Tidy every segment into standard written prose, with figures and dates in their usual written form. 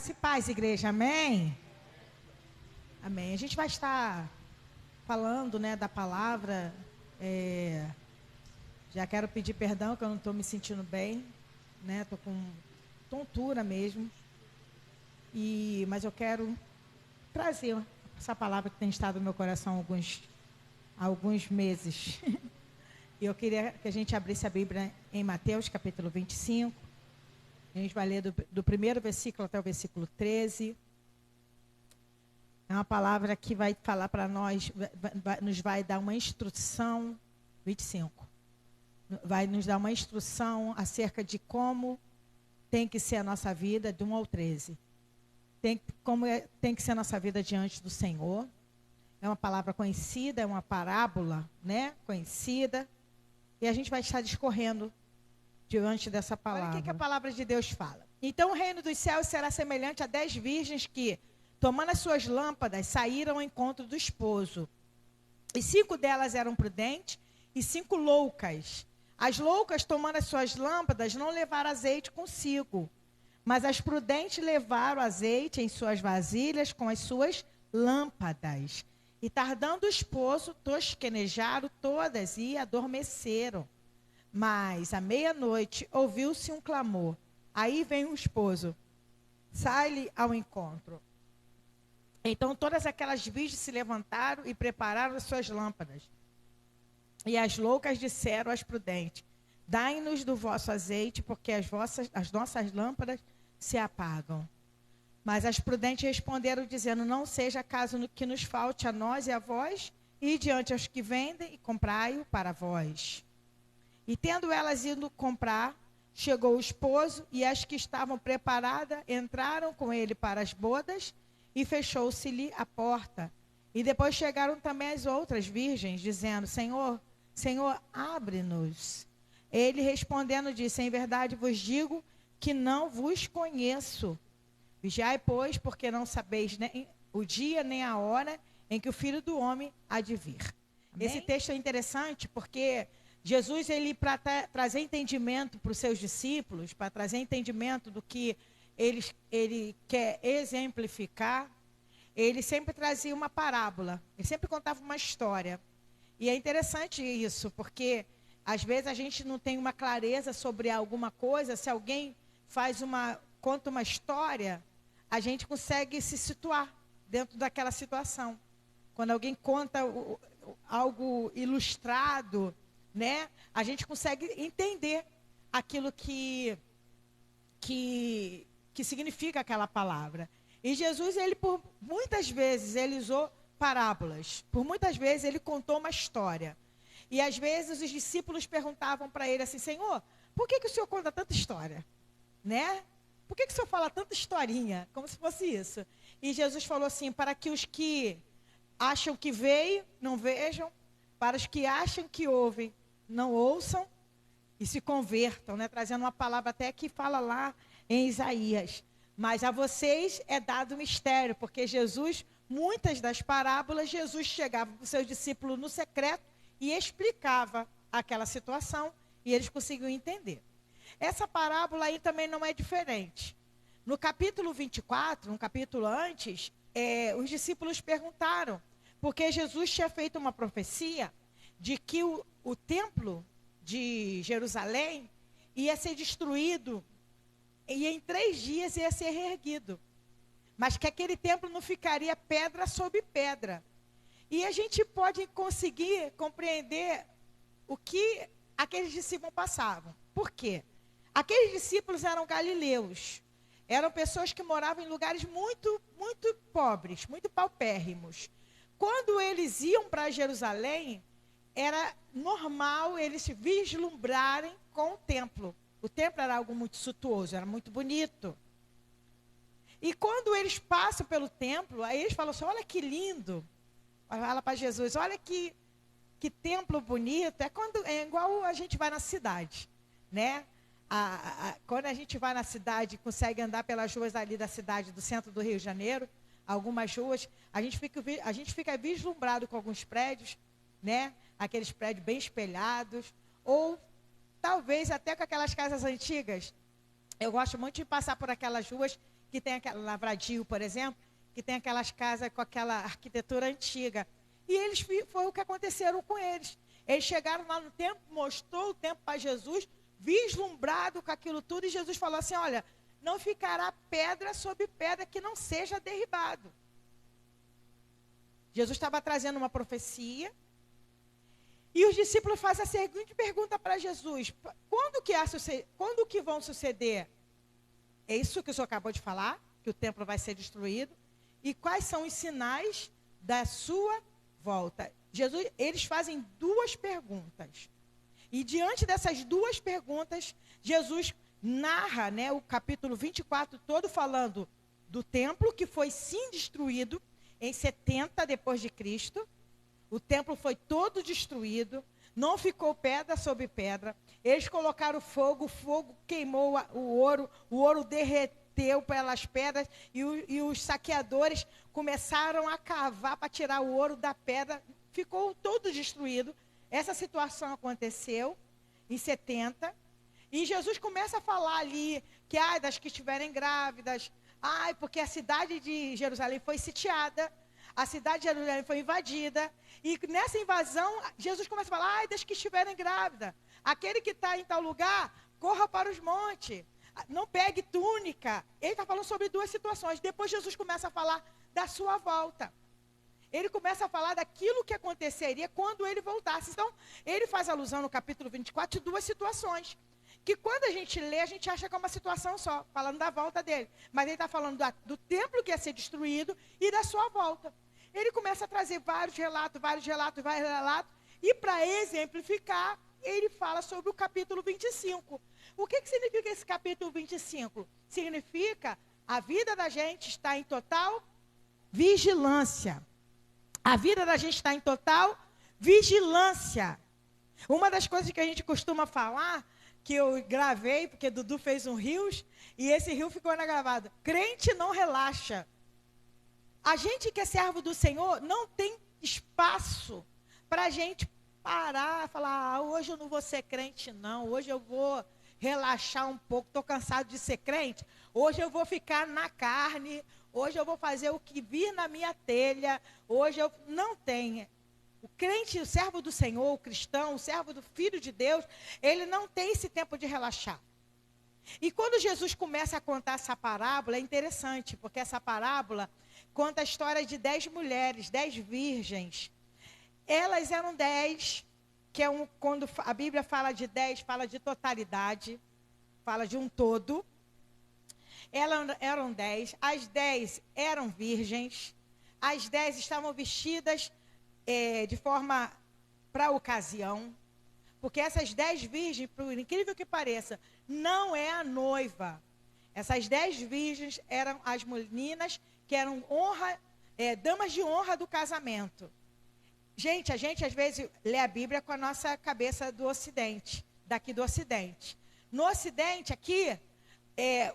Graça e paz, igreja, amém? Amém. A gente vai estar falando, né, da palavra. Já quero pedir perdão que eu não estou me sentindo bem, né? Estou com tontura mesmo. Mas eu quero trazer essa palavra que tem estado no meu coração há alguns meses. E eu queria que a gente abrisse a Bíblia em Mateus, capítulo 25. A gente vai ler do primeiro versículo até o versículo 13. É uma palavra que vai falar para nós, nos vai dar uma instrução, 25. Vai nos dar uma instrução acerca de como tem que ser a nossa vida, de 1 ao 13. Como tem que ser a nossa vida diante do Senhor. É uma palavra conhecida, é uma parábola, né? Conhecida. E a gente vai estar discorrendo diante dessa palavra. Olha o que a palavra de Deus fala. Então o reino dos céus será semelhante a 10 virgens que, tomando as suas lâmpadas, saíram ao encontro do esposo. E 5 delas eram prudentes e 5 loucas. As loucas, tomando as suas lâmpadas, não levaram azeite consigo. Mas as prudentes levaram azeite em suas vasilhas com as suas lâmpadas. E tardando o esposo, tosquenejaram todas e adormeceram. Mas à meia-noite ouviu-se um clamor. Aí vem o esposo, sai-lhe ao encontro. Então todas aquelas virgens se levantaram e prepararam as suas lâmpadas. E as loucas disseram às prudentes: dai-nos do vosso azeite, porque as nossas lâmpadas se apagam. Mas as prudentes responderam, dizendo: não seja caso que nos falte a nós e a vós, e diante aos que vendem, e comprai-o para vós. E tendo elas ido comprar, chegou o esposo, e as que estavam preparadas entraram com ele para as bodas, e fechou-se-lhe a porta. E depois chegaram também as outras virgens, dizendo: Senhor, Senhor, abre-nos. Ele respondendo disse: em verdade vos digo que não vos conheço. Vigiai, pois, porque não sabeis nem o dia nem a hora em que o Filho do Homem há de vir. Amém? Esse texto é interessante porque Jesus, ele para trazer entendimento para os seus discípulos, para trazer entendimento do que ele quer exemplificar, ele sempre trazia uma parábola, ele sempre contava uma história. E é interessante isso, porque às vezes a gente não tem uma clareza sobre alguma coisa. Se alguém conta uma história, a gente consegue se situar dentro daquela situação. Quando alguém conta algo ilustrado, né, a gente consegue entender aquilo que significa aquela palavra. E Jesus, ele por muitas vezes, ele usou parábolas. Por muitas vezes, ele contou uma história. E às vezes os discípulos perguntavam para ele assim: Senhor, por que o Senhor conta tanta história? Né? Por que o Senhor fala tanta historinha? Como se fosse isso. E Jesus falou assim: para que os que acham que veem, não vejam. Para os que acham que ouvem, não ouçam e se convertam, né? Trazendo uma palavra até que fala lá em Isaías. Mas a vocês é dado mistério, porque Jesus, muitas das parábolas, Jesus chegava para os seus discípulos no secreto e explicava aquela situação e eles conseguiam entender. Essa parábola aí também não é diferente. No capítulo 24, um capítulo antes, os discípulos perguntaram, porque Jesus tinha feito uma profecia de que o templo de Jerusalém ia ser destruído e em 3 dias ia ser reerguido. Mas que aquele templo não ficaria pedra sobre pedra. E a gente pode conseguir compreender o que aqueles discípulos passavam. Por quê? Aqueles discípulos eram galileus. Eram pessoas que moravam em lugares muito, muito pobres, muito paupérrimos. Quando eles iam para Jerusalém, era normal eles se vislumbrarem com o templo. O templo era algo muito suntuoso, era muito bonito. E quando eles passam pelo templo, aí eles falam assim: olha que lindo. Fala para Jesus: olha que templo bonito. É igual a gente vai na cidade, né? Quando a gente vai na cidade, consegue andar pelas ruas ali da cidade, do centro do Rio de Janeiro, algumas ruas, a gente fica vislumbrado com alguns prédios, né? Aqueles prédios bem espelhados, ou talvez até com aquelas casas antigas. Eu gosto muito de passar por aquelas ruas que tem aquela Lavradio, por exemplo, que tem aquelas casas com aquela arquitetura antiga. E foi o que aconteceram com eles. Eles chegaram lá no templo, mostrou o templo para Jesus, vislumbrado com aquilo tudo, e Jesus falou assim, olha, não ficará pedra sobre pedra que não seja derribado. Jesus estava trazendo uma profecia, e os discípulos fazem a seguinte pergunta para Jesus, quando que vão suceder? É isso que o senhor acabou de falar, que o templo vai ser destruído, e quais são os sinais da sua volta? Eles fazem duas perguntas. E diante dessas duas perguntas, Jesus narra, né, o capítulo 24 todo falando do templo que foi sim destruído em 70 depois de Cristo. O templo foi todo destruído, não ficou pedra sobre pedra. Eles colocaram fogo, o fogo queimou o ouro derreteu pelas pedras e os saqueadores começaram a cavar para tirar o ouro da pedra. Ficou todo destruído. Essa situação aconteceu em 70. E Jesus começa a falar ali que, das que estiverem grávidas, porque a cidade de Jerusalém foi sitiada, a cidade de Jerusalém foi invadida. E nessa invasão, Jesus começa a falar, das que estiverem grávidas. Aquele que está em tal lugar, corra para os montes. Não pegue túnica. Ele está falando sobre duas situações. Depois Jesus começa a falar da sua volta. Ele começa a falar daquilo que aconteceria quando ele voltasse. Então, ele faz alusão no capítulo 24 de duas situações. Que quando a gente lê, a gente acha que é uma situação só, falando da volta dele. Mas ele está falando do templo que ia ser destruído e da sua volta. Ele começa a trazer vários relatos. E para exemplificar, ele fala sobre o capítulo 25. O que significa esse capítulo 25? Significa a vida da gente está em total vigilância. A vida da gente está em total vigilância. Uma das coisas que a gente costuma falar, que eu gravei, porque Dudu fez um Reels, e esse Reel ficou na gravada. Crente não relaxa. A gente que é servo do Senhor não tem espaço para a gente parar, falar, hoje eu não vou ser crente não, hoje eu vou relaxar um pouco, estou cansado de ser crente, hoje eu vou ficar na carne, hoje eu vou fazer o que vir na minha telha, hoje eu não tenho. O crente, o servo do Senhor, o cristão, o servo do Filho de Deus, ele não tem esse tempo de relaxar. E quando Jesus começa a contar essa parábola, é interessante, porque essa parábola conta a história de 10 mulheres, 10 virgens. Elas eram 10, que é quando a Bíblia fala de 10, fala de totalidade, fala de um todo. Elas eram 10, as 10 eram virgens, as 10 estavam vestidas de forma para a ocasião, porque essas 10 virgens, por incrível que pareça, não é a noiva. Essas 10 virgens eram as meninas que eram damas de honra do casamento. Gente, a gente às vezes lê a Bíblia com a nossa cabeça do Ocidente, daqui do Ocidente. No Ocidente, aqui,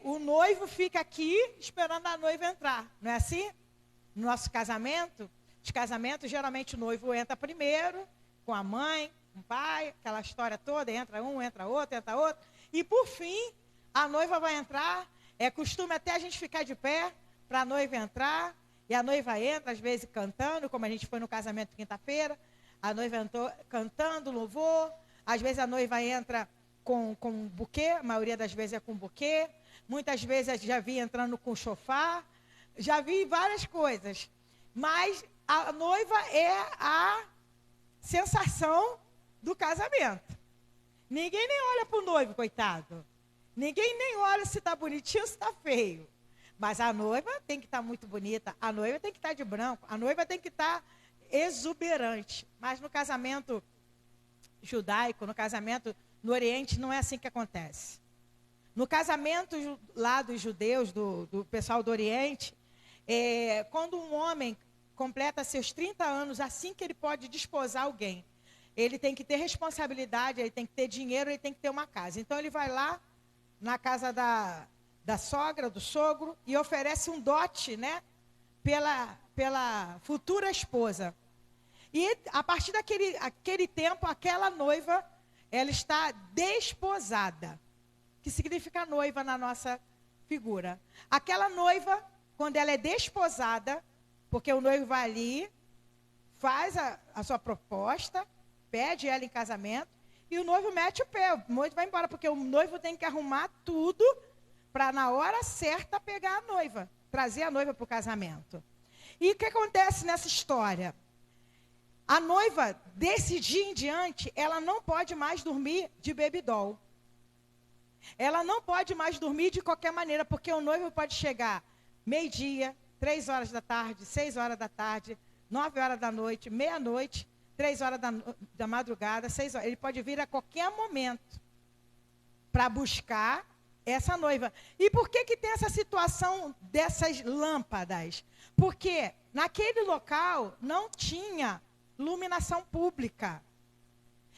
o noivo fica aqui esperando a noiva entrar, não é assim? No nosso casamento, os casamentos, geralmente o noivo entra primeiro, com a mãe, com o pai, aquela história toda, entra um, entra outro, e por fim, a noiva vai entrar, é costume até a gente ficar de pé, para a noiva entrar, e a noiva entra, às vezes cantando, como a gente foi no casamento quinta-feira, a noiva entrou cantando louvor, às vezes a noiva entra com buquê, a maioria das vezes é com buquê, muitas vezes já vi entrando com chofar, já vi várias coisas, mas a noiva é a sensação do casamento. Ninguém nem olha para o noivo, coitado. Ninguém nem olha se está bonitinho ou se está feio. Mas a noiva tem que estar muito bonita, a noiva tem que estar de branco, a noiva tem que estar exuberante. Mas no casamento judaico, no casamento no Oriente, não é assim que acontece. No casamento lá dos judeus, do pessoal do Oriente, quando um homem completa seus 30 anos, assim que ele pode desposar alguém, ele tem que ter responsabilidade, ele tem que ter dinheiro, ele tem que ter uma casa. Então ele vai lá na casa da sogra, do sogro, e oferece um dote, né, pela futura esposa. E a partir daquele tempo, aquela noiva, ela está desposada, que significa noiva na nossa figura. Aquela noiva, quando ela é desposada, porque o noivo vai ali, faz a sua proposta, pede ela em casamento, e o noivo mete o pé, o noivo vai embora, porque o noivo tem que arrumar tudo para, na hora certa, pegar a noiva, trazer a noiva para o casamento. E o que acontece nessa história? A noiva, desse dia em diante, ela não pode mais dormir de baby-doll. Ela não pode mais dormir de qualquer maneira, porque o noivo pode chegar meio-dia, 3 horas da tarde, 6 horas da tarde, 9 horas da noite, meia-noite, 3 horas da madrugada, 6 horas. Ele pode vir a qualquer momento para buscar essa noiva. E por que tem essa situação dessas lâmpadas? Porque naquele local não tinha iluminação pública.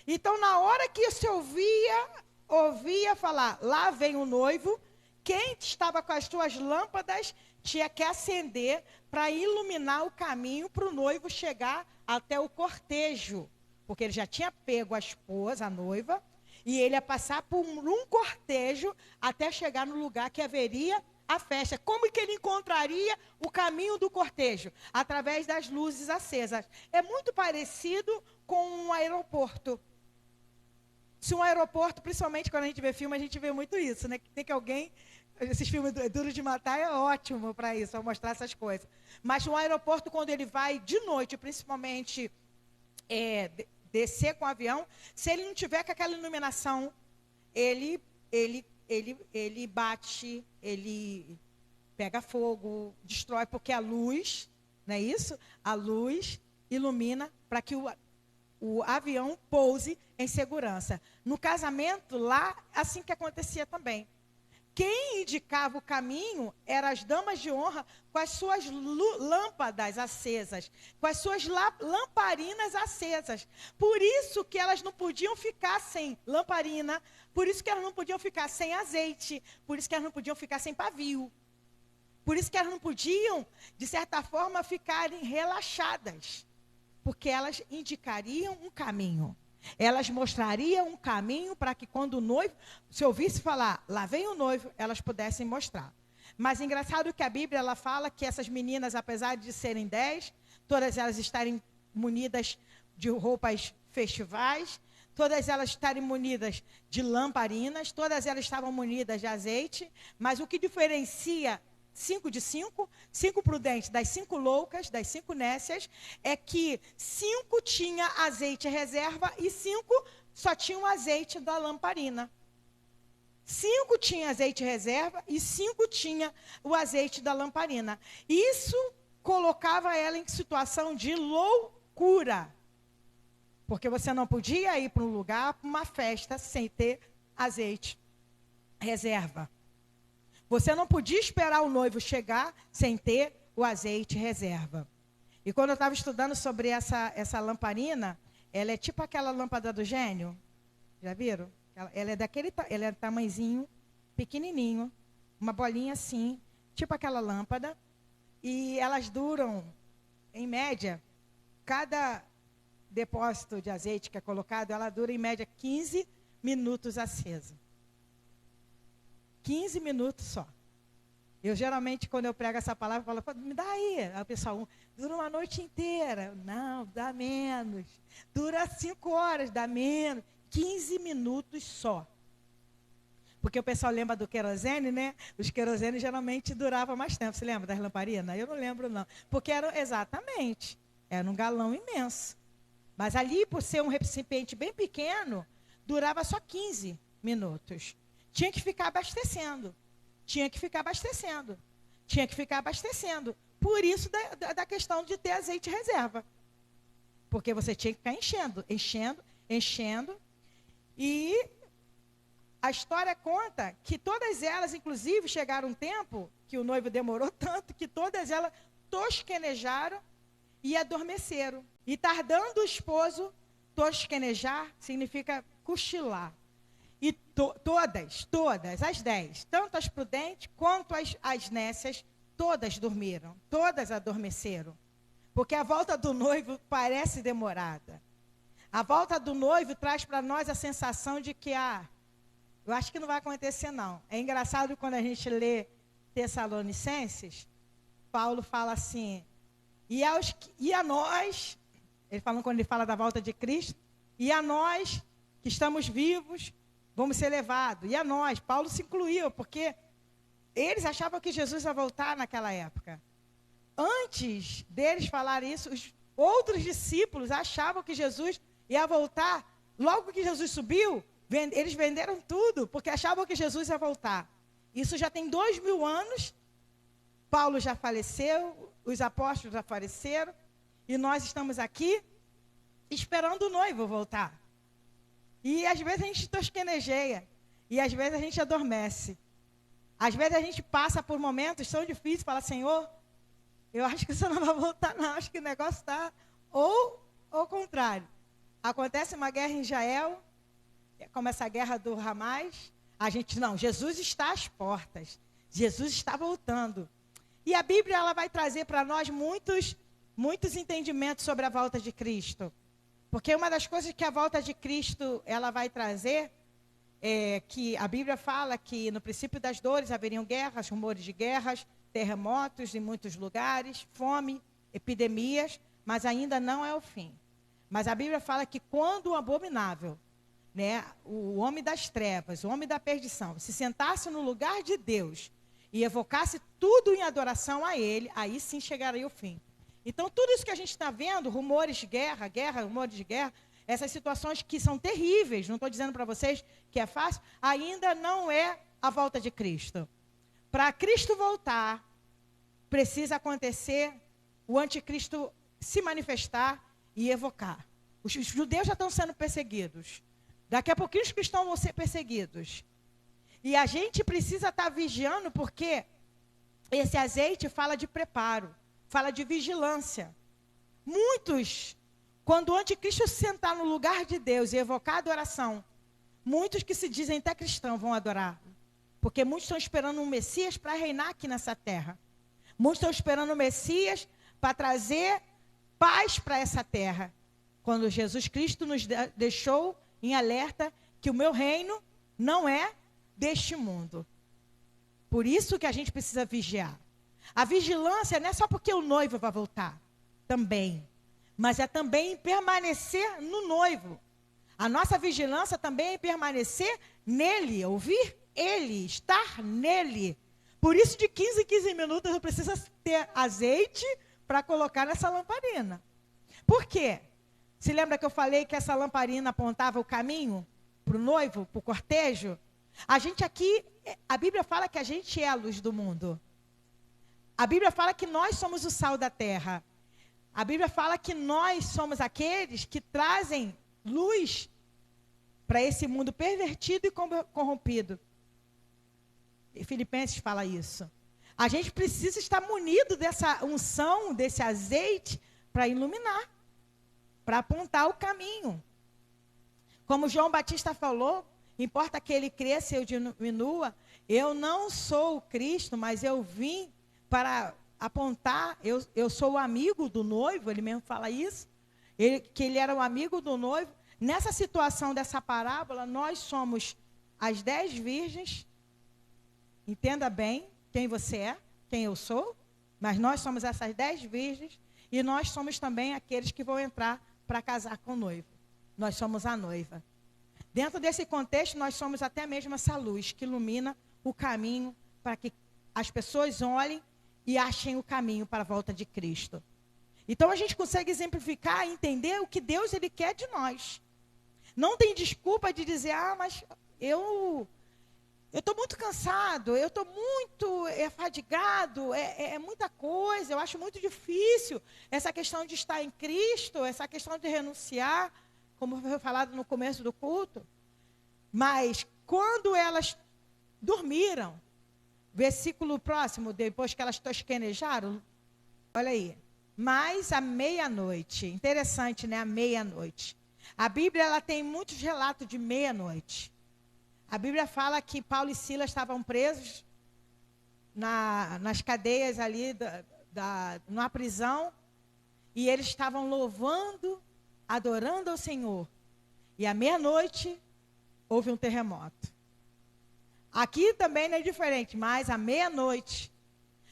Então, na hora que se ouvia falar, lá vem o noivo, quem estava com as suas lâmpadas tinha que acender para iluminar o caminho para o noivo chegar até o cortejo. Porque ele já tinha pego a esposa, a noiva, e ele ia passar por um cortejo até chegar no lugar que haveria a festa. Como que ele encontraria o caminho do cortejo? Através das luzes acesas. É muito parecido com um aeroporto. Se um aeroporto, principalmente quando a gente vê filme, a gente vê muito isso, né? Tem que alguém... Esses filmes Duro de Matar é ótimo para isso, para mostrar essas coisas. Mas um aeroporto, quando ele vai de noite, principalmente descer com o avião, se ele não tiver com aquela iluminação, ele bate, ele pega fogo, destrói, porque a luz, não é isso? A luz ilumina para que o avião pouse em segurança. No casamento, lá, assim que acontecia também. Quem indicava o caminho eram as damas de honra com as suas lâmpadas acesas, com as suas lamparinas acesas. Por isso que elas não podiam ficar sem lamparina, por isso que elas não podiam ficar sem azeite, por isso que elas não podiam ficar sem pavio. Por isso que elas não podiam, de certa forma, ficarem relaxadas, porque elas indicariam um caminho. Elas mostrariam um caminho para que quando o noivo, se ouvisse falar, lá vem o noivo, elas pudessem mostrar. Mas engraçado que a Bíblia ela fala que essas meninas, apesar de serem 10, todas elas estarem munidas de roupas festivais, todas elas estarem munidas de lamparinas, todas elas estavam munidas de azeite, mas o que diferencia 5 de 5, 5 prudentes das 5 loucas, das 5 nécias, é que 5 tinha azeite reserva e 5 só tinham azeite da lamparina. 5 tinha azeite reserva e 5 tinha o azeite da lamparina. Isso colocava ela em situação de loucura. Porque você não podia ir para um lugar, para uma festa, sem ter azeite reserva. Você não podia esperar o noivo chegar sem ter o azeite reserva. E quando eu estava estudando sobre essa lamparina, ela é tipo aquela lâmpada do gênio. Já viram? Ela é tamanhozinho, pequenininho, uma bolinha assim, tipo aquela lâmpada. E elas duram, em média, cada depósito de azeite que é colocado, ela dura em média 15 minutos acesa. 15 minutos só. Eu geralmente, quando eu prego essa palavra, eu falo, me dá aí. Aí o pessoal, dura uma noite inteira. Não, dá menos. Dura 5 horas, dá menos. 15 minutos só. Porque o pessoal lembra do querosene, né? Os querosene geralmente duravam mais tempo. Você lembra das lamparinas? Eu não lembro, não. Porque era um galão imenso. Mas ali, por ser um recipiente bem pequeno, durava só 15 minutos. Tinha que ficar abastecendo. Por isso da questão de ter azeite reserva. Porque você tinha que ficar enchendo. E a história conta que todas elas, inclusive, chegaram um tempo que o noivo demorou tanto, que todas elas tosquenejaram e adormeceram. E tardando o esposo, tosquenejar significa cochilar. E todas, as 10, tanto as prudentes quanto as nécias, todas dormiram, todas adormeceram. Porque a volta do noivo parece demorada. A volta do noivo traz para nós a sensação de que, eu acho que não vai acontecer não. É engraçado quando a gente lê Tessalonicenses, Paulo fala assim, e a nós, ele falando quando ele fala da volta de Cristo, e a nós que estamos vivos, vamos ser levados. E a nós, Paulo se incluiu, porque eles achavam que Jesus ia voltar naquela época. Antes deles falarem isso, os outros discípulos achavam que Jesus ia voltar. Logo que Jesus subiu, eles venderam tudo, porque achavam que Jesus ia voltar. Isso já tem 2000 anos. Paulo já faleceu, os apóstolos já faleceram, e nós estamos aqui esperando o noivo voltar. E às vezes a gente tosquenejeia, e às vezes a gente adormece. Às vezes a gente passa por momentos tão difíceis, fala, Senhor, eu acho que você não vai voltar não, acho que o negócio está... Ou ao contrário, acontece uma guerra em Israel, como essa guerra do Hamas, a gente, não, Jesus está às portas, Jesus está voltando. E a Bíblia ela vai trazer para nós muitos entendimentos sobre a volta de Cristo. Porque uma das coisas que a volta de Cristo ela vai trazer é que a Bíblia fala que no princípio das dores haveriam guerras, rumores de guerras, terremotos em muitos lugares, fome, epidemias, mas ainda não é o fim. Mas a Bíblia fala que quando o abominável, né, o homem das trevas, o homem da perdição, se sentasse no lugar de Deus e evocasse tudo em adoração a Ele, aí sim chegaria o fim. Então, tudo isso que a gente está vendo, rumores de guerra, rumores de guerra, essas situações que são terríveis, não estou dizendo para vocês que é fácil, ainda não é a volta de Cristo. Para Cristo voltar, precisa acontecer o anticristo se manifestar e evocar. Os judeus já estão sendo perseguidos. Daqui a pouquinho os cristãos vão ser perseguidos. E a gente precisa estar vigiando, porque esse azeite fala de preparo, fala de vigilância. Muitos, quando o anticristo sentar no lugar de Deus e evocar a adoração, muitos que se dizem até cristãos vão adorar. Porque muitos estão esperando um Messias para reinar aqui nessa terra. Muitos estão esperando um Messias para trazer paz para essa terra. Quando Jesus Cristo nos deixou em alerta que o meu reino não é deste mundo. Por isso que a gente precisa vigiar. A vigilância não é só porque o noivo vai voltar, também. Mas é também permanecer no noivo. A nossa vigilância também é permanecer nele, ouvir ele, estar nele. Por isso, de 15 em 15 minutos, eu preciso ter azeite para colocar nessa lamparina. Por quê? Se lembra que eu falei que essa lamparina apontava o caminho para o noivo, para o cortejo? A gente aqui, a Bíblia fala que a gente é a luz do mundo. A Bíblia fala que nós somos o sal da terra. A Bíblia fala que nós somos aqueles que trazem luz para esse mundo pervertido e corrompido. E Filipenses fala isso. A gente precisa estar munido dessa unção, desse azeite, para iluminar, para apontar o caminho. Como João Batista falou, importa que ele cresça e eu diminua. Eu não sou o Cristo, mas eu vim para apontar, eu sou o amigo do noivo, ele mesmo fala isso, que ele era o amigo do noivo. Nessa situação dessa parábola, nós somos as 10 virgens. Entenda bem quem você é, quem eu sou, mas nós somos essas 10 virgens e nós somos também aqueles que vão entrar para casar com o noivo. Nós somos a noiva. Dentro desse contexto, nós somos até mesmo essa luz que ilumina o caminho para que as pessoas olhem e achem o caminho para a volta de Cristo. Então a gente consegue exemplificar e entender o que Deus ele quer de nós. Não tem desculpa de dizer, mas eu estou muito cansado, eu estou muito fadigado, é muita coisa, eu acho muito difícil essa questão de estar em Cristo, essa questão de renunciar, como foi falado no começo do culto. Mas quando elas dormiram, versículo próximo, depois que elas tosquenejaram, olha aí, mas à meia-noite, interessante, né, à meia-noite. A Bíblia ela tem muitos relatos de meia-noite. A Bíblia fala que Paulo e Silas estavam presos nas cadeias ali, numa prisão, e eles estavam louvando, adorando ao Senhor. E à meia-noite, houve um terremoto. Aqui também não é diferente, mas à meia-noite.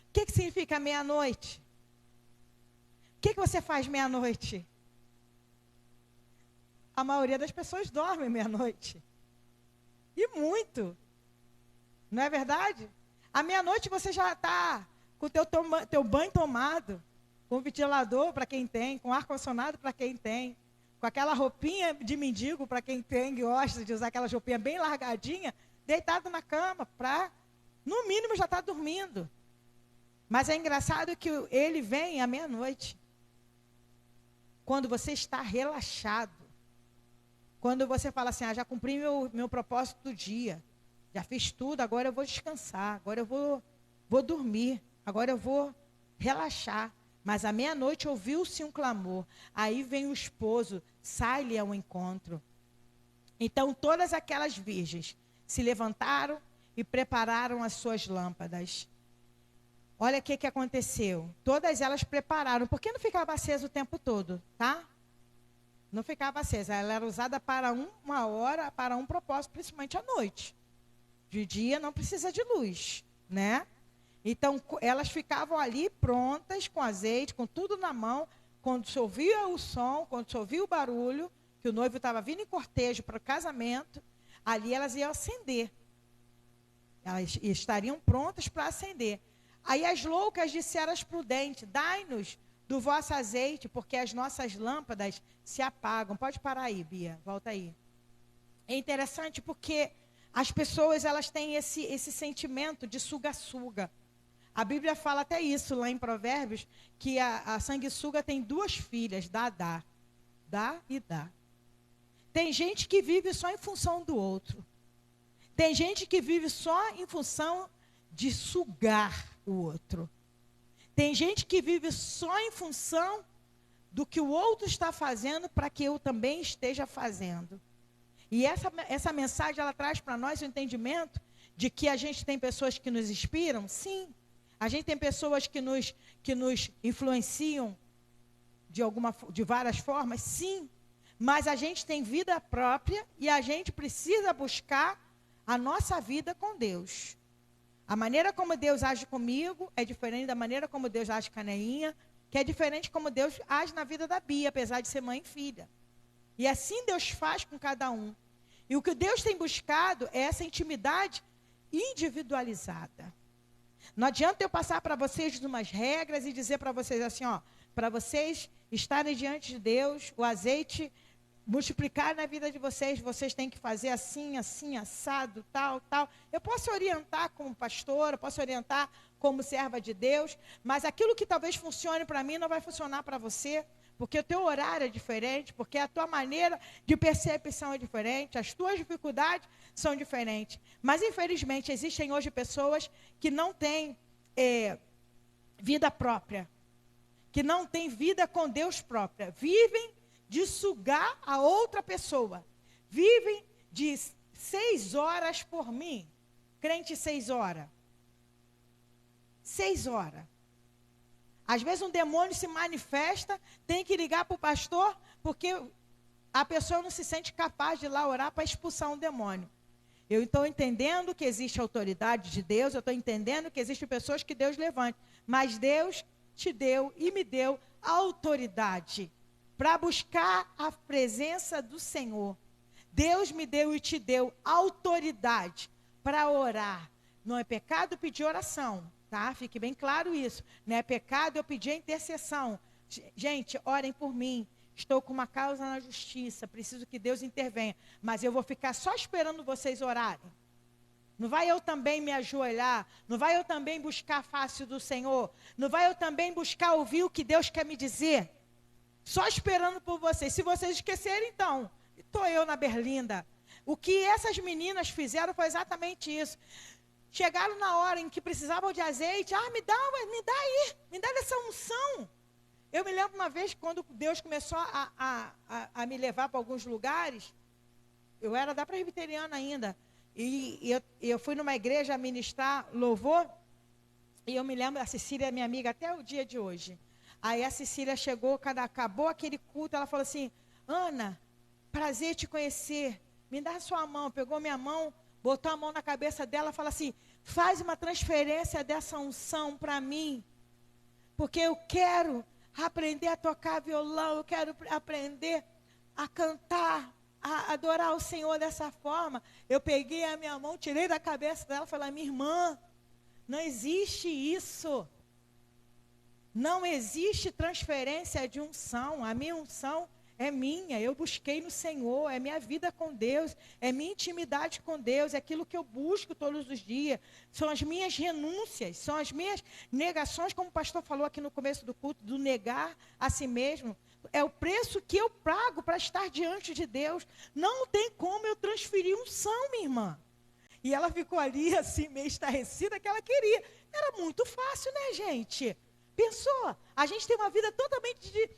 O que significa meia-noite? O que você faz meia-noite? A maioria das pessoas dorme meia-noite. E muito. Não é verdade? À meia-noite você já está com o teu banho tomado, com o ventilador para quem tem, com ar-condicionado para quem tem, com aquela roupinha de mendigo para quem tem, gosta de usar aquela roupinha bem largadinha, deitado na cama, para, no mínimo, já estar dormindo. Mas é engraçado que ele vem à meia-noite, quando você está relaxado, quando você fala assim, já cumpri meu propósito do dia, já fiz tudo, agora eu vou descansar, agora eu vou dormir, agora eu vou relaxar. Mas à meia-noite ouviu-se um clamor. Aí vem o esposo, sai-lhe ao encontro. Então todas aquelas virgens se levantaram e prepararam as suas lâmpadas. Olha o que aconteceu. Todas elas prepararam, porque não ficava acesa o tempo todo, tá? Não ficava acesa. Ela era usada para uma hora, para um propósito, principalmente à noite. De dia não precisa de luz, né? Então, elas ficavam ali prontas, com azeite, com tudo na mão. Quando se ouvia o som, quando se ouvia o barulho, que o noivo estava vindo em cortejo para o casamento, ali elas iam acender. Elas estariam prontas para acender. Aí as loucas disseram às prudentes, dai-nos do vosso azeite, porque as nossas lâmpadas se apagam. Pode parar aí, Bia, volta aí. É interessante porque as pessoas, elas têm esse sentimento de suga-suga. A Bíblia fala até isso lá em Provérbios, que a sanguessuga tem duas filhas, dá e dá. Tem gente que vive só em função do outro. Tem gente que vive só em função de sugar o outro. Tem gente que vive só em função do que o outro está fazendo para que eu também esteja fazendo. E essa mensagem, ela traz para nós o entendimento de que a gente tem pessoas que nos inspiram, sim. A gente tem pessoas que nos influenciam de várias formas, sim. Mas a gente tem vida própria e a gente precisa buscar a nossa vida com Deus. A maneira como Deus age comigo é diferente da maneira como Deus age com a Neinha, que é diferente como Deus age na vida da Bia, apesar de ser mãe e filha. E assim Deus faz com cada um. E o que Deus tem buscado é essa intimidade individualizada. Não adianta eu passar para vocês umas regras e dizer para vocês assim, para vocês estarem diante de Deus, o azeite multiplicar na vida de vocês, vocês têm que fazer assim, assim, assado, tal, tal. Eu posso orientar como pastora, posso orientar como serva de Deus, mas aquilo que talvez funcione para mim não vai funcionar para você, porque o teu horário é diferente, porque a tua maneira de percepção é diferente, as tuas dificuldades são diferentes. Mas, infelizmente, existem hoje pessoas que não têm vida própria, que não têm vida com Deus própria, vivem de sugar a outra pessoa, vivem de 6 horas por mim, crente 6 horas. 6 horas. Às vezes um demônio se manifesta, tem que ligar para o pastor, porque a pessoa não se sente capaz de ir lá orar para expulsar um demônio. Eu estou entendendo que existe autoridade de Deus, eu estou entendendo que existem pessoas que Deus levante, mas Deus te deu e me deu autoridade para buscar a presença do Senhor. Deus me deu e te deu autoridade para orar. Não é pecado pedir oração. Tá? Fique bem claro isso. Não é pecado eu pedir a intercessão. Gente, orem por mim. Estou com uma causa na justiça. Preciso que Deus intervenha. Mas eu vou ficar só esperando vocês orarem. Não vai eu também me ajoelhar? Não vai eu também buscar a face do Senhor? Não vai eu também buscar ouvir o que Deus quer me dizer? Só esperando por vocês. Se vocês esquecerem, então, estou eu na berlinda. O que essas meninas fizeram foi exatamente isso. Chegaram na hora em que precisavam de azeite. Me dá aí, me dá dessa unção. Eu me lembro uma vez, quando Deus começou a me levar para alguns lugares, eu era da presbiteriana ainda, e eu fui numa igreja ministrar louvor, e eu me lembro, a Cecília é minha amiga até o dia de hoje. Aí a Cecília chegou, quando acabou aquele culto, ela falou assim, Ana, prazer te conhecer, me dá a sua mão. Pegou minha mão, botou a mão na cabeça dela e falou assim: faz uma transferência dessa unção para mim, porque eu quero aprender a tocar violão, eu quero aprender a cantar, a adorar o Senhor dessa forma. Eu peguei a minha mão, tirei da cabeça dela e falei: minha irmã, não existe isso. Não existe transferência de unção. A minha unção é minha, eu busquei no Senhor, é minha vida com Deus, é minha intimidade com Deus, é aquilo que eu busco todos os dias, são as minhas renúncias, são as minhas negações, como o pastor falou aqui no começo do culto, do negar a si mesmo, é o preço que eu pago para estar diante de Deus. Não tem como eu transferir unção, minha irmã. E ela ficou ali assim, meio estarrecida, que ela queria. Era muito fácil, né, gente? Pensou? A gente tem uma vida totalmente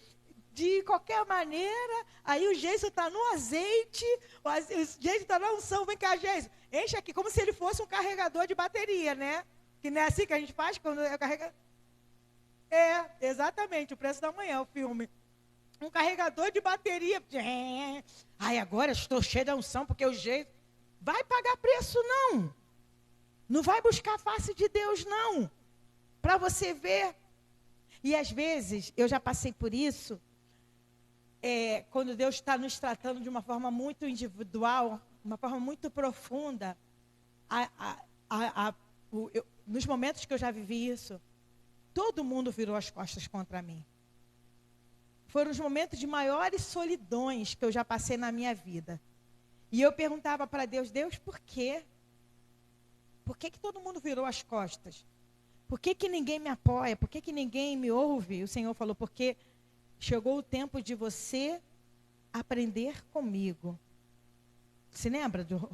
de qualquer maneira. Aí o Geiso está no azeite, o Geiso está na unção. Vem cá, Geiso, enche aqui, como se ele fosse um carregador de bateria, né? Que não é assim que a gente faz quando é carregador. É, exatamente, O Preço da Manhã, o filme. Um carregador de bateria. Ai, agora estou cheio da unção, porque o Geiso vai pagar preço, não. Não vai buscar a face de Deus, não. Para você ver. E às vezes, eu já passei por isso, quando Deus está nos tratando de uma forma muito individual, uma forma muito profunda, nos momentos que eu já vivi isso, todo mundo virou as costas contra mim. Foram os momentos de maiores solidões que eu já passei na minha vida. E eu perguntava para Deus: Deus, por quê? Por que todo mundo virou as costas? Por que ninguém me apoia? Por que ninguém me ouve? O Senhor falou: porque chegou o tempo de você aprender comigo. Se lembra do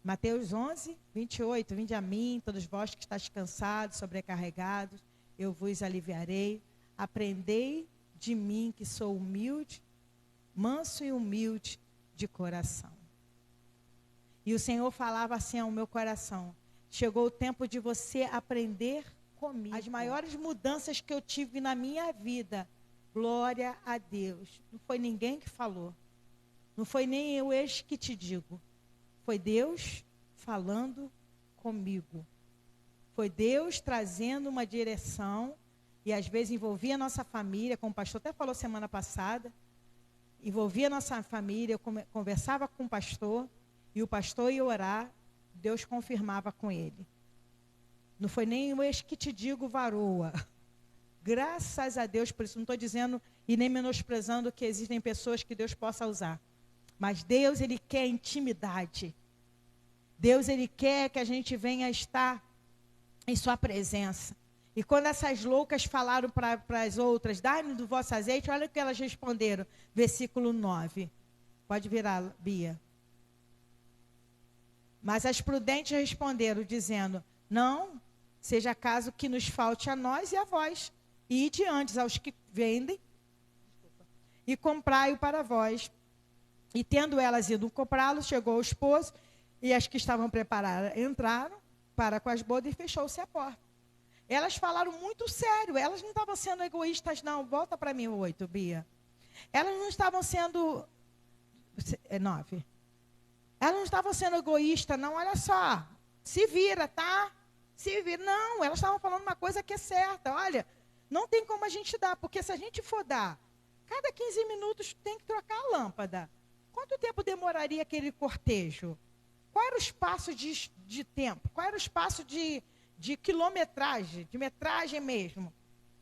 Mateus 11, 28? Vinde a mim, todos vós que estáis cansados, sobrecarregados, eu vos aliviarei. Aprendei de mim, que sou humilde, manso e humilde de coração. E o Senhor falava assim ao meu coração: chegou o tempo de você aprender comigo. As maiores mudanças que eu tive na minha vida, glória a Deus, não foi ninguém que falou, não foi nem eu que te digo, foi Deus falando comigo. Foi Deus trazendo uma direção, e às vezes envolvia a nossa família, como o pastor até falou semana passada, envolvia a nossa família, eu conversava com o pastor, e o pastor ia orar, Deus confirmava com ele. Não foi nem o eis que te digo, varoa. Graças a Deus por isso. Não estou dizendo e nem menosprezando que existem pessoas que Deus possa usar. Mas Deus, Ele quer intimidade. Deus, Ele quer que a gente venha estar em sua presença. E quando essas loucas falaram para as outras: dai-me do vosso azeite, olha o que elas responderam. Versículo 9. Pode virar, Bia. Mas as prudentes responderam, dizendo: não, seja caso que nos falte a nós e a vós. E ide antes aos que vendem e comprai-o para vós. E tendo elas ido comprá-lo, chegou o esposo, e as que estavam preparadas entraram para com as bodas e fechou-se a porta. Elas falaram muito sério, elas não estavam sendo egoístas, não. Volta para mim o 8, Bia. Elas não estavam sendo... 9. Elas não estavam sendo egoístas, não. Olha só, se vira, tá? Se vira. Não, elas estavam falando uma coisa que é certa. Olha, não tem como a gente dar, porque se a gente for dar, cada 15 minutos tem que trocar a lâmpada. Quanto tempo demoraria aquele cortejo? Qual era o espaço de tempo? Qual era o espaço de quilometragem, de metragem mesmo?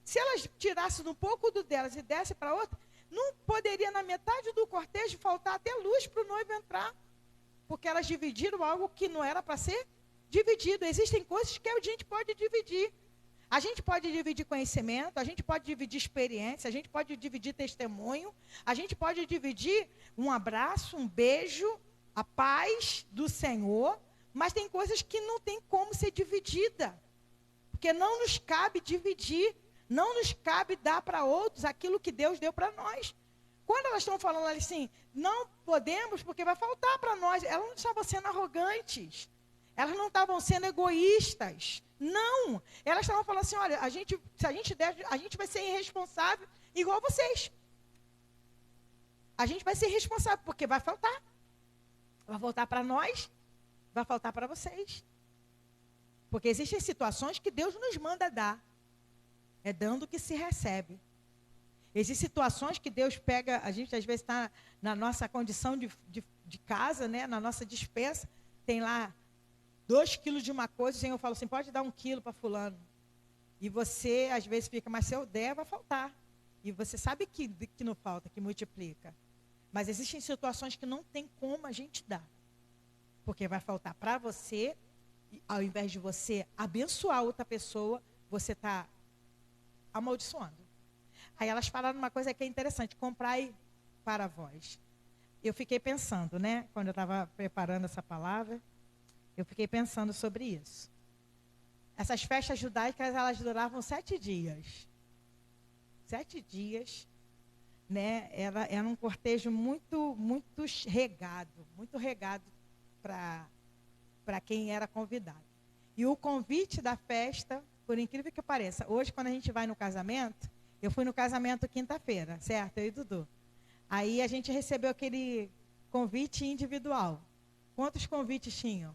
Se elas tirassem um pouco do delas e dessem para outra, não poderia na metade do cortejo faltar até luz para o noivo entrar. Porque elas dividiram algo que não era para ser dividido. Existem coisas que a gente pode dividir. A gente pode dividir conhecimento, a gente pode dividir experiência, a gente pode dividir testemunho, a gente pode dividir um abraço, um beijo, a paz do Senhor, mas tem coisas que não tem como ser dividida. Porque não nos cabe dividir, não nos cabe dar para outros aquilo que Deus deu para nós. Quando elas estão falando assim, não podemos porque vai faltar para nós, elas não estavam sendo arrogantes, elas não estavam sendo egoístas, não. Elas estavam falando assim: olha, se a gente der, a gente vai ser irresponsável igual vocês. A gente vai ser irresponsável porque vai faltar. Vai faltar para nós, vai faltar para vocês. Porque existem situações que Deus nos manda dar. É dando que se recebe. Existem situações que Deus pega, a gente às vezes está na nossa condição de casa, né, na nossa despensa, tem lá 2 quilos de uma coisa, o Senhor fala assim, pode dar 1 quilo para fulano. E você, às vezes, fica, mas se eu der, vai faltar. E você sabe que não falta, que multiplica. Mas existem situações que não tem como a gente dar. Porque vai faltar para você, e ao invés de você abençoar outra pessoa, você está amaldiçoando. Aí elas falaram uma coisa que é interessante, comprai para vós. Eu fiquei pensando, né, quando eu estava preparando essa palavra, eu fiquei pensando sobre isso. Essas festas judaicas, elas duravam 7 dias. 7 dias, né? Era um cortejo muito regado para quem era convidado. E o convite da festa, por incrível que pareça, hoje quando a gente vai no casamento, eu fui no casamento quinta-feira, certo? Eu e Dudu. Aí a gente recebeu aquele convite individual. Quantos convites tinham?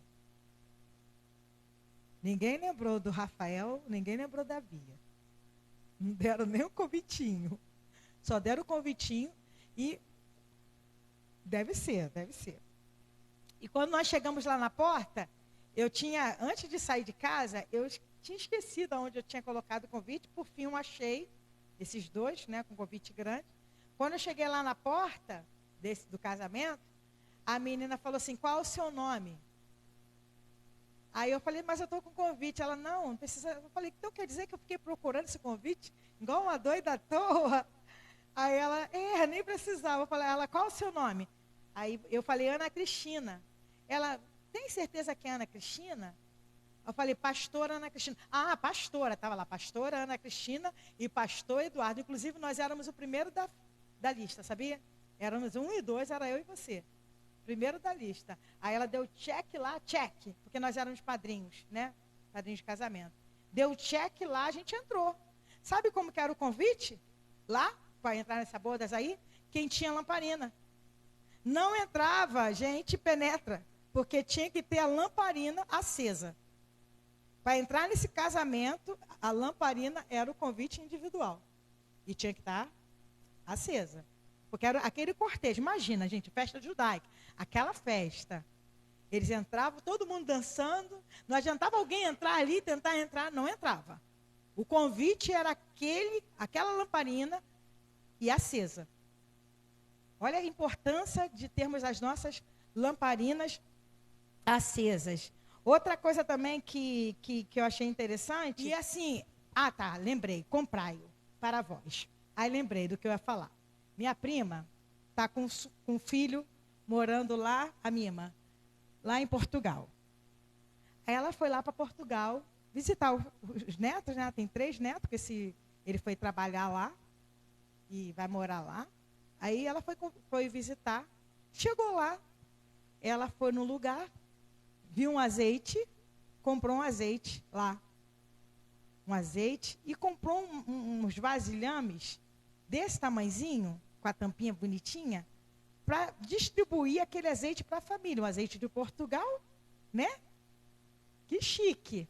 Ninguém lembrou do Rafael, ninguém lembrou da Bia. Não deram nem um convitinho. Só deram o convitinho e deve ser. E quando nós chegamos lá na porta, antes de sair de casa, eu tinha esquecido onde eu tinha colocado o convite, por fim eu achei esses 2, né, com convite grande. Quando eu cheguei lá na porta do casamento, a menina falou assim, qual é o seu nome? Aí eu falei, mas eu estou com convite. Ela, não precisa. Eu falei, então quer dizer que eu fiquei procurando esse convite? Igual uma doida à toa. Aí ela, nem precisava. Eu falei, ela, qual é o seu nome? Aí eu falei, Ana Cristina. Ela, tem certeza que é Ana Cristina? Eu falei, pastora Ana Cristina. Ah, pastora. Estava lá, pastora Ana Cristina e pastor Eduardo. Inclusive, nós éramos o primeiro da lista, sabia? Éramos 1 e 2, era eu e você. Primeiro da lista. Aí ela deu check lá, check, porque nós éramos padrinhos, né? Padrinhos de casamento. Deu check lá, a gente entrou. Sabe como que era o convite? Lá, para entrar nessa bodas aí? Quem tinha lamparina. Não entrava, gente, penetra, porque tinha que ter a lamparina acesa. Para entrar nesse casamento, a lamparina era o convite individual. E tinha que estar acesa. Porque era aquele cortejo. Imagina, gente, festa judaica. Aquela festa. Eles entravam, todo mundo dançando. Não adiantava alguém entrar ali, tentar entrar, não entrava. O convite era aquela lamparina e acesa. Olha a importância de termos as nossas lamparinas acesas. Outra coisa também que eu achei interessante, e assim, lembrei, comprai-o para vós. Aí lembrei do que eu ia falar. Minha prima está com um filho morando lá, a Mima, lá em Portugal. Aí ela foi lá para Portugal visitar os netos, né? Tem 3 netos, porque ele foi trabalhar lá e vai morar lá. Aí ela foi visitar, chegou lá, ela foi no lugar, viu um azeite, comprou um azeite lá. Um azeite e comprou uns vasilhames desse tamanhozinho, com a tampinha bonitinha, para distribuir aquele azeite para a família. Um azeite de Portugal, né? Que chique.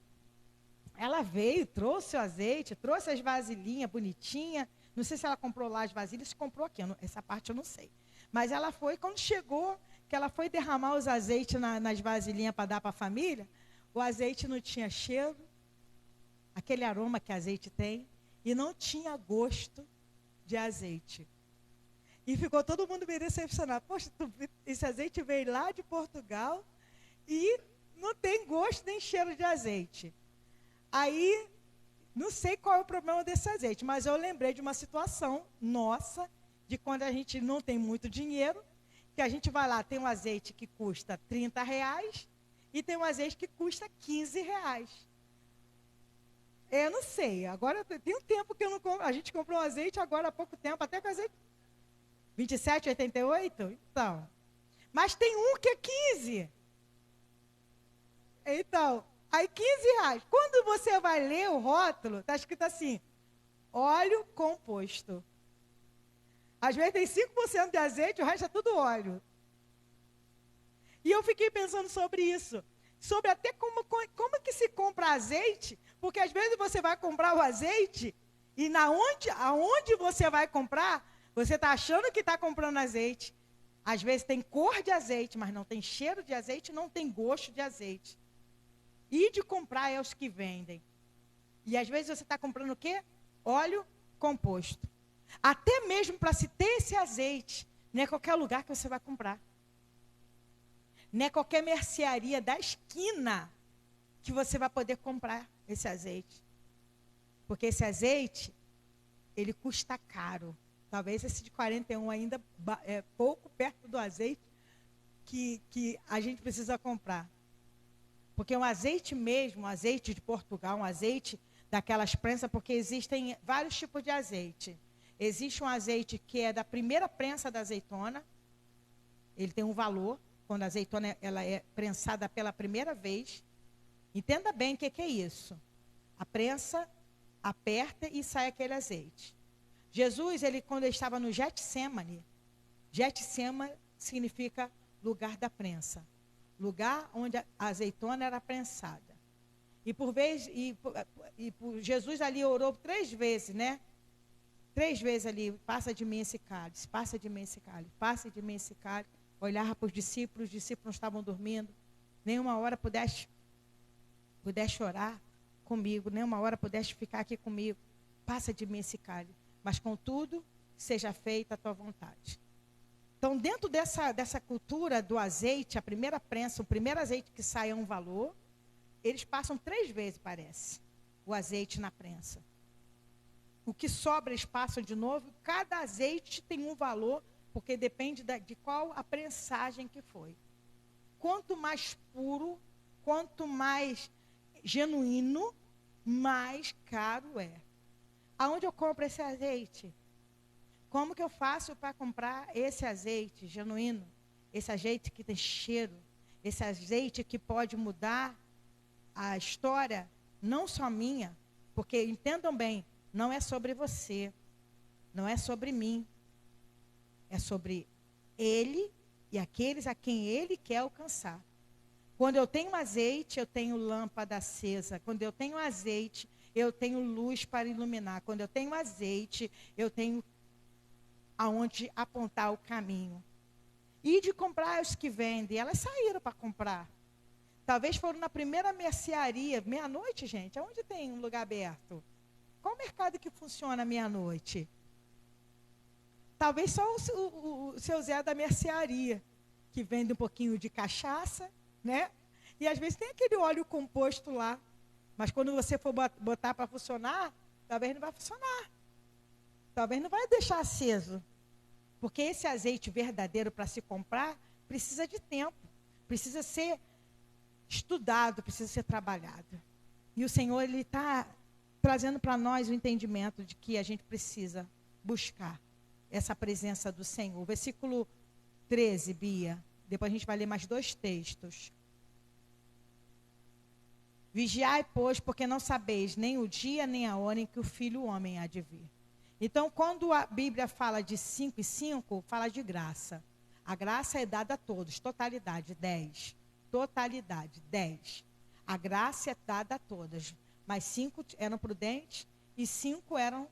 Ela veio, trouxe o azeite, trouxe as vasilhinhas bonitinhas. Não sei se ela comprou lá as vasilhas, se comprou aqui. Essa parte eu não sei. Mas ela foi, quando chegou, que ela foi derramar os azeites nas vasilhinhas para dar para a família, o azeite não tinha cheiro, aquele aroma que azeite tem, e não tinha gosto de azeite. E ficou todo mundo meio decepcionado. Poxa, esse azeite veio lá de Portugal e não tem gosto nem cheiro de azeite. Aí, não sei qual é o problema desse azeite, mas eu lembrei de uma situação nossa, de quando a gente não tem muito dinheiro, que a gente vai lá, tem um azeite que custa R$30 e tem um azeite que custa R$15. Eu não sei, agora tem um tempo que eu não compro, a gente comprou um azeite agora há pouco tempo, até com azeite 27,88? Então, mas tem um que é 15. Então, aí R$15. Quando você vai ler o rótulo, está escrito assim, óleo composto. Às vezes tem 5% de azeite, o resto é tudo óleo. E eu fiquei pensando sobre isso. Sobre até como que se compra azeite. Porque às vezes você vai comprar o azeite e aonde você vai comprar, você está achando que está comprando azeite. Às vezes tem cor de azeite, mas não tem cheiro de azeite, não tem gosto de azeite. E de comprar é os que vendem. E às vezes você está comprando o quê? Óleo composto. Até mesmo para se ter esse azeite, não é qualquer lugar que você vai comprar. Não é qualquer mercearia da esquina que você vai poder comprar esse azeite. Porque esse azeite, ele custa caro. Talvez esse de 41 ainda é pouco perto do azeite que a gente precisa comprar. Porque um azeite mesmo, um azeite de Portugal, um azeite daquelas prensas, porque existem vários tipos de azeite. Existe um azeite que é da primeira prensa da azeitona, ele tem um valor, quando a azeitona ela é prensada pela primeira vez. Entenda bem o que é isso. A prensa aperta e sai aquele azeite. Jesus, quando ele estava no Getsemane, Getsemane significa lugar da prensa. Lugar onde a azeitona era prensada. Jesus ali orou 3 vezes, né? 3 vezes ali, passa de mim esse cálice, passa de mim esse cálice, passa de mim esse cálice. Olhava para os discípulos não estavam dormindo. Nenhuma hora pudesse chorar comigo, nenhuma hora pudesse ficar aqui comigo. Passa de mim esse cálice. Mas contudo, seja feita a tua vontade. Então, dentro dessa cultura do azeite, a primeira prensa, o primeiro azeite que sai é um valor. Eles passam 3 vezes, parece, o azeite na prensa. O que sobra, eles passam de novo. Cada azeite tem um valor, porque depende de qual a prensagem que foi. Quanto mais puro, quanto mais genuíno, mais caro é. Aonde eu compro esse azeite? Como que eu faço para comprar esse azeite genuíno? Esse azeite que tem cheiro, esse azeite que pode mudar a história, não só minha, porque entendam bem, não é sobre você, não é sobre mim, é sobre ele e aqueles a quem ele quer alcançar. Quando eu tenho azeite, eu tenho lâmpada acesa. Quando eu tenho azeite, eu tenho luz para iluminar. Quando eu tenho azeite, eu tenho aonde apontar o caminho. E de comprar os que vendem, elas saíram para comprar. Talvez foram na primeira mercearia, meia-noite, gente, aonde tem um lugar aberto? Qual o mercado que funciona meia-noite? Talvez só o seu Zé da mercearia, que vende um pouquinho de cachaça, né? E às vezes tem aquele óleo composto lá. Mas quando você for botar para funcionar, talvez não vai funcionar. Talvez não vai deixar aceso. Porque esse azeite verdadeiro para se comprar, precisa de tempo. Precisa ser estudado, precisa ser trabalhado. E o Senhor, Ele está trazendo para nós o entendimento de que a gente precisa buscar essa presença do Senhor. Versículo 13, Bia. Depois a gente vai ler mais 2 textos. Vigiai, pois, porque não sabeis nem o dia nem a hora em que o Filho do Homem há de vir. Então, quando a Bíblia fala de 5 e 5, fala de graça. A graça é dada a todos, totalidade, 10. Totalidade, 10. A graça é dada a todas. Mas 5 eram prudentes e 5 eram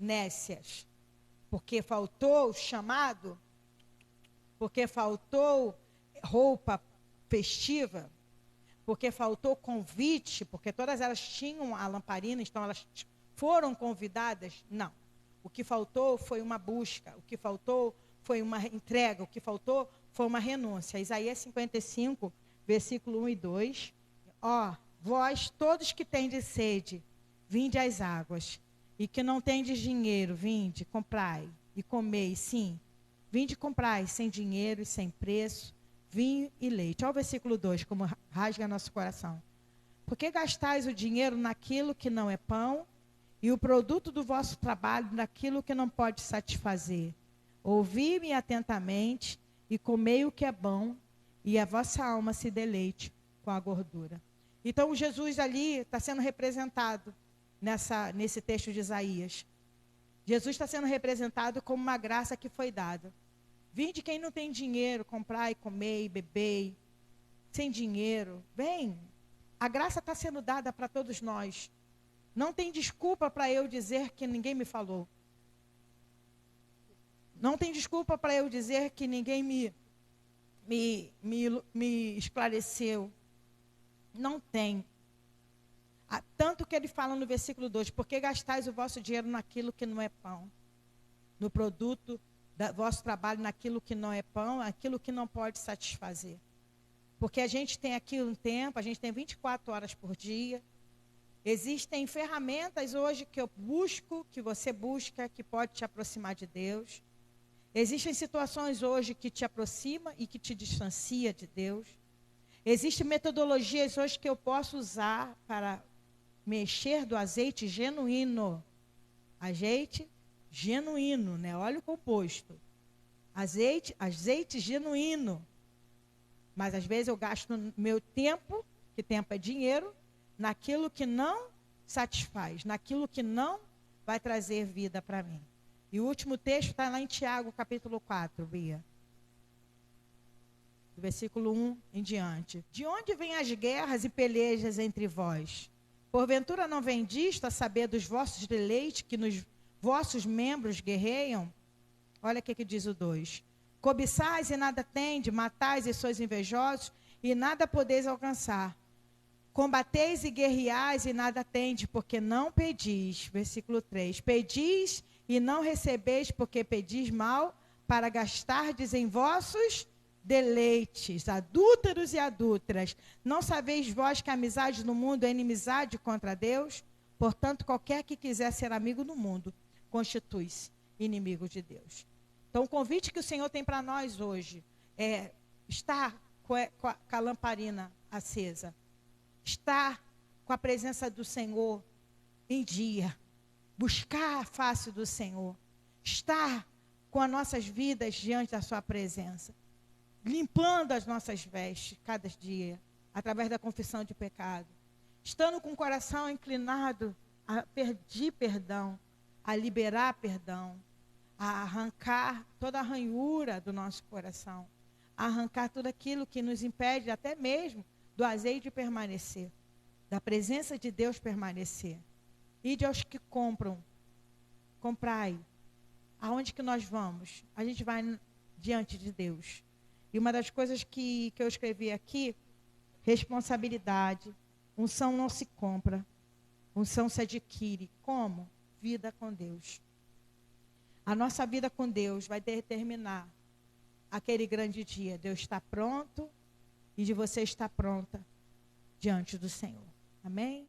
nécias. Porque faltou o chamado, porque faltou roupa festiva, porque faltou convite, porque todas elas tinham a lamparina, então elas foram convidadas. Não. O que faltou foi uma busca, o que faltou foi uma entrega, o que faltou foi uma renúncia. Isaías 55, versículo 1 e 2. Ó, vós todos que tendes sede, vinde às águas, e que não tendes dinheiro, vinde, comprai e comei, sim. Vinde, comprai, sem dinheiro e sem preço, vinho e leite. Olha o versículo 2, como rasga nosso coração. Porque gastais o dinheiro naquilo que não é pão, e o produto do vosso trabalho naquilo que não pode satisfazer. Ouvi-me atentamente, e comei o que é bom, e a vossa alma se deleite com a gordura. Então, Jesus ali está sendo representado nesse texto de Isaías. Jesus está sendo representado como uma graça que foi dada. Vinde quem não tem dinheiro, comprai, comei, bebei, sem dinheiro. Bem, a graça está sendo dada para todos nós. Não tem desculpa para eu dizer que ninguém me falou. Não tem desculpa para eu dizer que ninguém me esclareceu. Não tem. Tanto que ele fala no versículo 2, porque gastais o vosso dinheiro naquilo que não é pão, no produto do vosso trabalho, naquilo que não é pão, aquilo que não pode satisfazer. Porque a gente tem aqui um tempo, a gente tem 24 horas por dia. Existem ferramentas hoje que eu busco, que você busca, que pode te aproximar de Deus. Existem situações hoje que te aproxima e que te distancia de Deus. Existem metodologias hoje que eu posso usar para mexer do azeite genuíno. Azeite genuíno, né? Óleo composto. Azeite genuíno. Mas às vezes eu gasto meu tempo, que tempo é dinheiro, naquilo que não satisfaz, naquilo que não vai trazer vida para mim. E o último texto está lá em Tiago, capítulo 4, Bia. Do versículo 1 em diante. De onde vêm as guerras e pelejas entre vós? Porventura não vem disto, a saber dos vossos deleites, que nos vossos membros guerreiam? Olha o que diz o 2. Cobiçais e nada tendes, matais e sois invejosos, e nada podeis alcançar. Combateis e guerreais e nada tendes, porque não pedis. Versículo 3. Pedis e não recebeis, porque pedis mal, para gastardes em vossos deleites. Adúlteros e adúlteras, não sabeis vós que a amizade no mundo é inimizade contra Deus? Portanto, qualquer que quiser ser amigo do mundo, constitui-se inimigo de Deus. Então, o convite que o Senhor tem para nós hoje é estar com a lamparina acesa, estar com a presença do Senhor em dia, buscar a face do Senhor, estar com as nossas vidas diante da sua presença, limpando as nossas vestes cada dia, através da confissão de pecado, estando com o coração inclinado a pedir perdão, a liberar perdão, a arrancar toda a ranhura do nosso coração, a arrancar tudo aquilo que nos impede até mesmo do azeite permanecer, da presença de Deus permanecer. Ide aos que compram, comprai. Aonde que nós vamos? A gente vai diante de Deus. E uma das coisas que eu escrevi aqui, responsabilidade. Unção não se compra, unção se adquire. Como? Vida com Deus. A nossa vida com Deus vai determinar aquele grande dia. Deus está pronto e de você estar pronta diante do Senhor. Amém?